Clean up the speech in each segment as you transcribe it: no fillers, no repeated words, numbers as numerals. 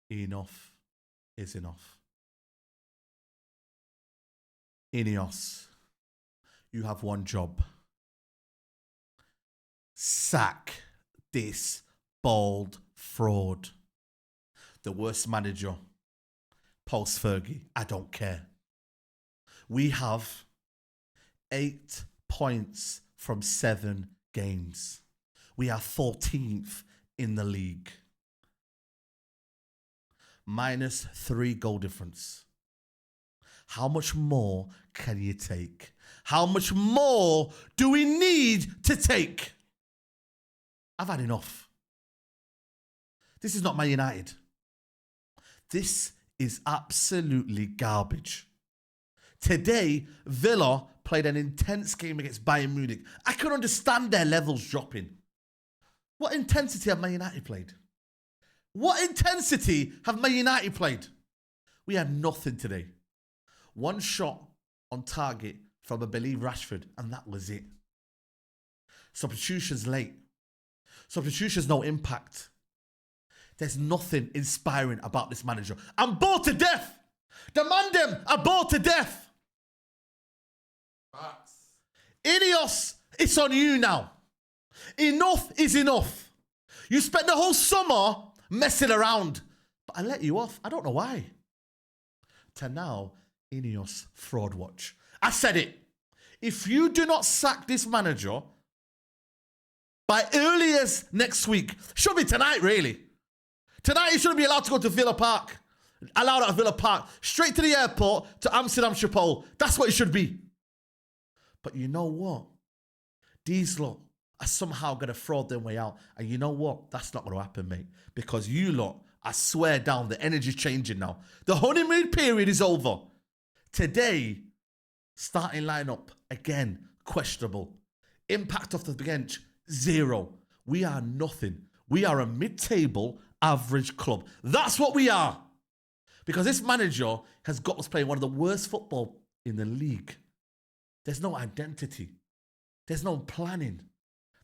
Enough is enough. INEOS, you have one job. Sack this bald fraud. The worst manager, post Fergie, I don't care. We have 8 points from 7 games. We are 14th in the league. -3 goal difference. How much more can you take? How much more do we need to take? I've had enough. This is not Man United. This is absolutely garbage. Today, Villa played an intense game against Bayern Munich. I can understand their levels dropping. What intensity have Man United played? What intensity have Man United played? We had nothing today. 1 shot on target from, I believe, Rashford, and that was it. Substitutions late. Substitutions no impact. There's nothing inspiring about this manager. I'm bored to death. The man them are bored to death. Facts. INEOS, it's on you now. Enough is enough. You spent the whole summer messing around, but I let you off. I don't know why. To now, INEOS fraud watch. I said it. If you do not sack this manager by early as next week, should be tonight really. Tonight he shouldn't be allowed to go to Villa Park. Allowed out of Villa Park. Straight to the airport to Amsterdam Schiphol. That's what it should be. But you know what? These lot are somehow going to fraud their way out. And you know what? That's not going to happen, mate. Because you lot, I swear down, the energy's changing now. The honeymoon period is over. Today, starting lineup, again, questionable. Impact off the bench, 0. We are nothing. We are a mid-table average club. That's what we are. Because this manager has got us playing one of the worst football in the league. There's no identity. There's no planning.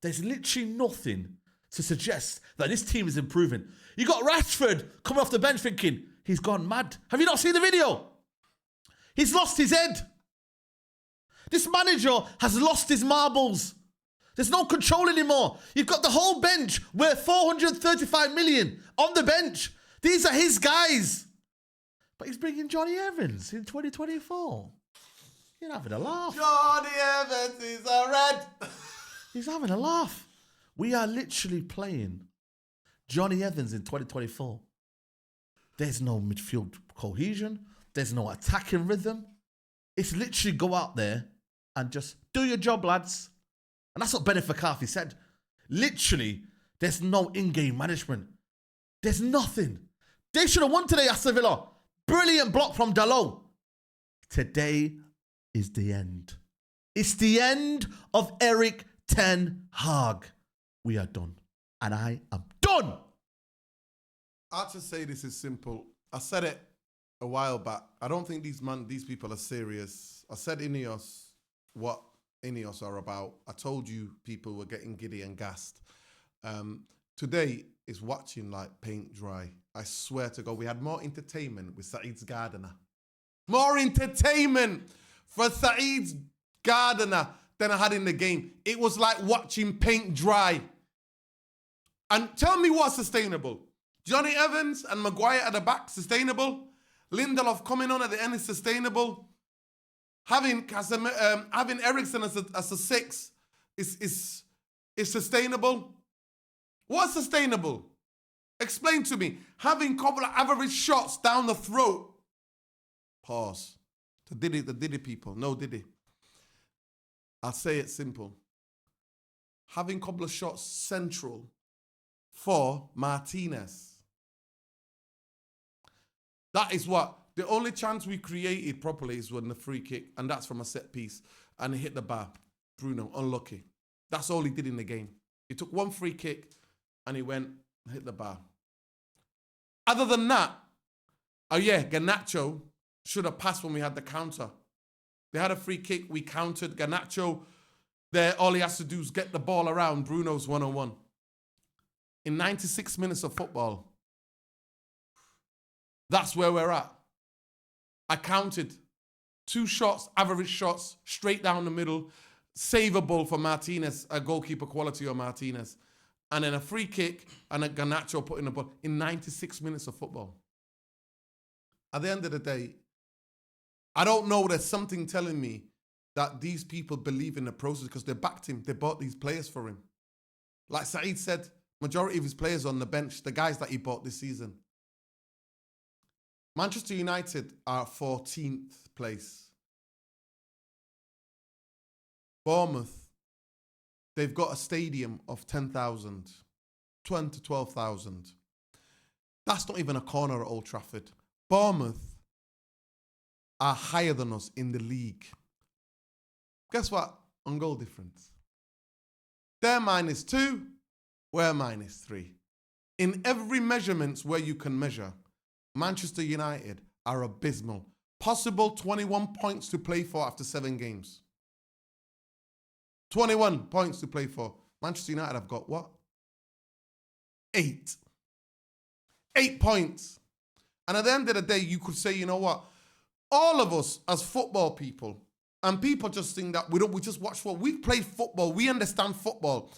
There's literally nothing to suggest that this team is improving. You got Rashford coming off the bench thinking, he's gone mad. Have you not seen the video? He's lost his head. This manager has lost his marbles. There's no control anymore. You've got the whole bench worth 435 million on the bench. These are his guys. But he's bringing Johnny Evans in 2024. You're having a laugh. Johnny Evans is a red. He's having a laugh. We are literally playing Johnny Evans in 2024. There's no midfield cohesion. There's no attacking rhythm. It's literally go out there and just do your job, lads. And that's what Bennett McCarthy said. Literally, there's no in-game management. There's nothing. They should have won today, Aston Villa. Brilliant block from Dalot. Today is the end. It's the end of Erik ten Hag. We are done. And I am done. I just say this is simple. I said it a while back. I don't think these people are serious. I said INEOS, what INEOS are about. I told you people were getting giddy and gassed. Today is watching like paint dry. I swear to God, we had more entertainment with Saeed's Gardener. More entertainment for Saeed's Gardener than I had in the game. It was like watching paint dry. And tell me what's sustainable. Johnny Evans and Maguire at the back, sustainable. Lindelof coming on at the end is sustainable. Having Eriksen as a 6 is sustainable. What's sustainable? Explain to me. Having a couple of average shots down the throat. Pause. The Diddy people. No Diddy. I'll say it simple. Having a couple of shots central for Martinez. That is what. The only chance we created properly is when the free kick, and that's from a set piece, and he hit the bar. Bruno, unlucky. That's all he did in the game. He took one free kick, and he went and hit the bar. Other than that, oh yeah, Garnacho should have passed when we had the counter. They had a free kick, we countered. Garnacho, there, all he has to do is get the ball around. Bruno's 1-on-1. In 96 minutes of football, That's where we're at. I counted 2 shots, average shots, straight down the middle, savable for Martinez, a goalkeeper quality of Martinez, and then a free kick and a Garnacho putting the ball in 96 minutes of football. At the end of the day, I don't know, there's something telling me that these people believe in the process because they backed him. They bought these players for him. Like Saeed said, majority of his players on the bench, the guys that he bought this season. Manchester United are 14th place. Bournemouth, they've got a stadium of 10,000, 10 to 12,000. That's not even a corner at Old Trafford. Bournemouth are higher than us in the league. Guess what? On goal difference. They're -2, we're -3. In every measurement where you can measure, Manchester United are abysmal. Possible 21 points to play for after 7 games. 21 points to play for. Manchester United have got what? 8. 8 points. And at the end of the day, you could say, you know what? All of us as football people, and people just think that we just watch football. We've played football. We understand football.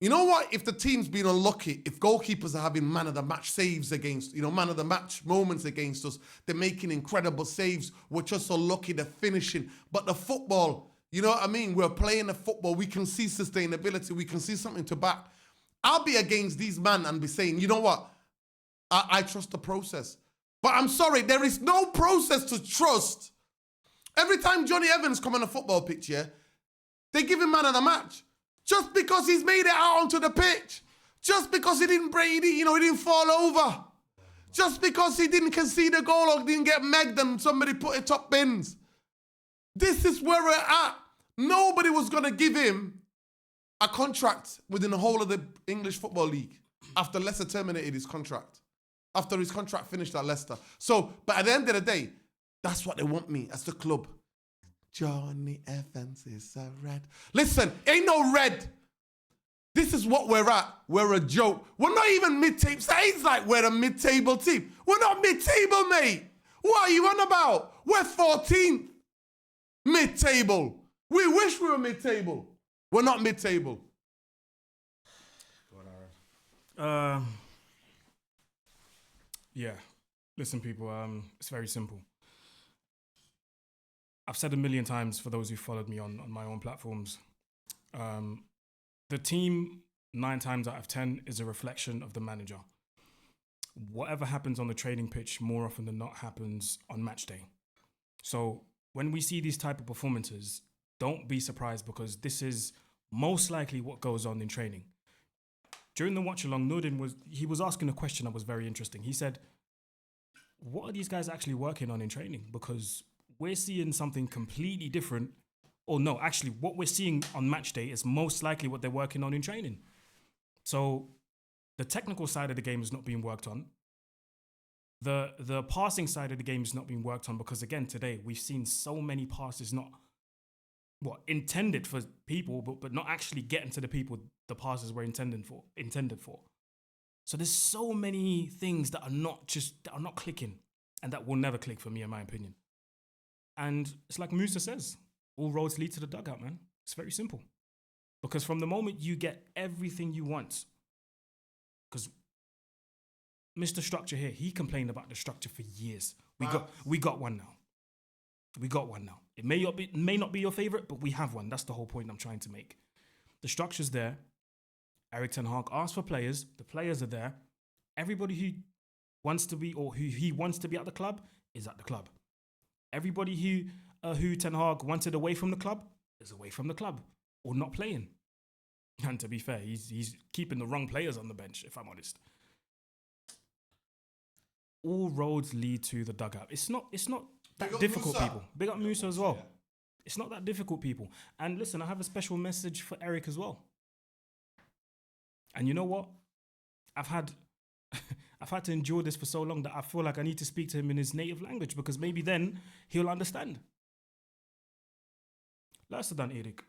You know what? If the team's been unlucky, if goalkeepers are having man of the match saves against, man of the match moments against us, they're making incredible saves. We're just so lucky they're finishing. But the football, you know what I mean? We're playing the football. We can see sustainability. We can see something to back. I'll be against these men and be saying, you know what? I trust the process. But I'm sorry, there is no process to trust. Every time Johnny Evans come on a football pitch, yeah, they give him man of the match. Just because he's made it out onto the pitch. Just because he didn't break, he didn't fall over. Just because he didn't concede a goal or didn't get megged and somebody put it top bins. This is where we're at. Nobody was going to give him a contract within the whole of the English Football League after Leicester terminated his contract. After his contract finished at Leicester. So, but at the end of the day, that's what they want me as the club. Johnny Evans is a red. Listen, ain't no red. This is what we're at. We're a joke. We're not even mid-table. Saeed's like we're a mid-table team. We're not mid-table, mate. What are you on about? We're 14th. Mid-table. We wish we were mid-table. We're not mid-table. Yeah. Listen, people, it's very simple. I've said a million times for those who followed me on my own platforms. The team, 9 times out of 10, is a reflection of the manager. Whatever happens on the training pitch, more often than not, happens on match day. So when we see these type of performances, don't be surprised because this is most likely what goes on in training. During the watch-along, Nordin was asking a question that was very interesting. He said, what are these guys actually working on in training? Because we're seeing something completely different. Or no, actually, what we're seeing on match day is most likely what they're working on in training. So the technical side of the game is not being worked on. The passing side of the game is not being worked on because, again, today we've seen so many passes not intended for people, but not actually getting to the people the passes were intended for. So there's so many things that are not clicking and that will never click for me, in my opinion. And it's like Musa says, all roads lead to the dugout, man. It's very simple. Because from the moment you get everything you want, because Mr. Structure here, he complained about the structure for years. We got one now. We got one now. It may not be your favorite, but we have one. That's the whole point I'm trying to make. The structure's there. Erik ten Hag asked for players. The players are there. Everybody who wants to be or who he wants to be at the club is at the club. Everybody who Ten Hag wanted away from the club is away from the club or not playing. And to be fair, he's keeping the wrong players on the bench, if I'm honest. All roads lead to the dugout. It's not that difficult, people. Big up Musa as well. Yeah. It's not that difficult, people. And listen, I have a special message for Erik as well. And you know what? I've had to endure this for so long that I feel like I need to speak to him in his native language because maybe then he'll understand. Luister dan, Erik.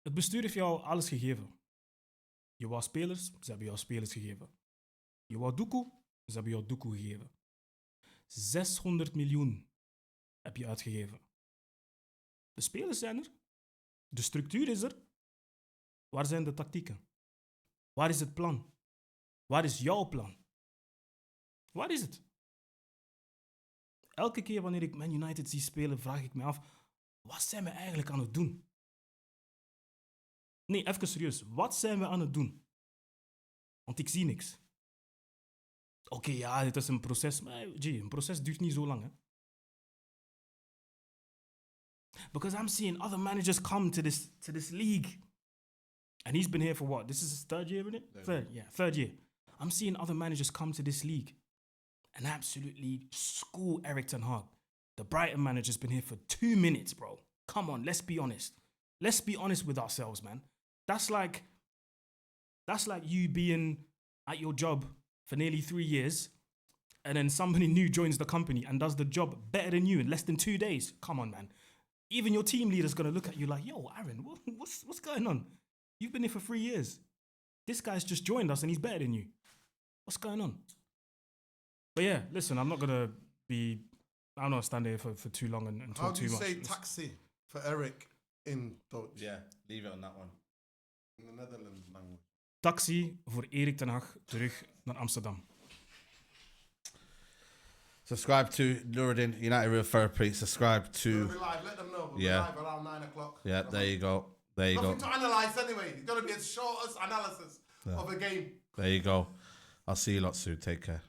Het bestuur heeft jou alles gegeven. Je wou spelers, ze hebben jou spelers gegeven. Je wou doekoe, Ze hebben jou doekoe gegeven. 600 miljoen heb je uitgegeven. De spelers zijn er. De structuur is er. Waar zijn de tactieken? Waar is het plan? Waar is jouw plan? Waar is het? Elke keer wanneer ik Man United zie spelen, vraag ik me af, wat zijn we eigenlijk aan het doen? Nee, even serieus. Wat zijn we aan het doen? Want ik zie niks. Oké, ja, dit is een proces. Maar een proces duurt niet zo lang, hè? Because I'm seeing other managers come to this league. And he's been here for what? This is his third year, isn't it? Third year. I'm seeing other managers come to this league and absolutely school Eric Ten Hag. The Brighton manager's been here for 2 minutes, bro. Come on, let's be honest. Let's be honest with ourselves, man. That's like you being at your job for nearly 3 years and then somebody new joins the company and does the job better than you in less than 2 days. Come on, man. Even your team leader's going to look at you like, yo, Aaron, what's going on? You've been here for 3 years. This guy's just joined us and he's better than you. What's going on? But yeah, listen, I'm not going to stand here for too long and talk too much. How do you say taxi for Eric in Dutch? Yeah, leave it on that one. In the Netherlands language. Taxi voor Erik ten Hag terug naar Amsterdam. Subscribe to Nuruddin United Real Therapy. Subscribe to... We'll be live, let them know. We'll be live around 9 o'clock. Yeah, there you go. There you Nothing go. to analyse anyway. It's going to be a shortest analysis of a game. There you go. I'll see you lot soon. Take care.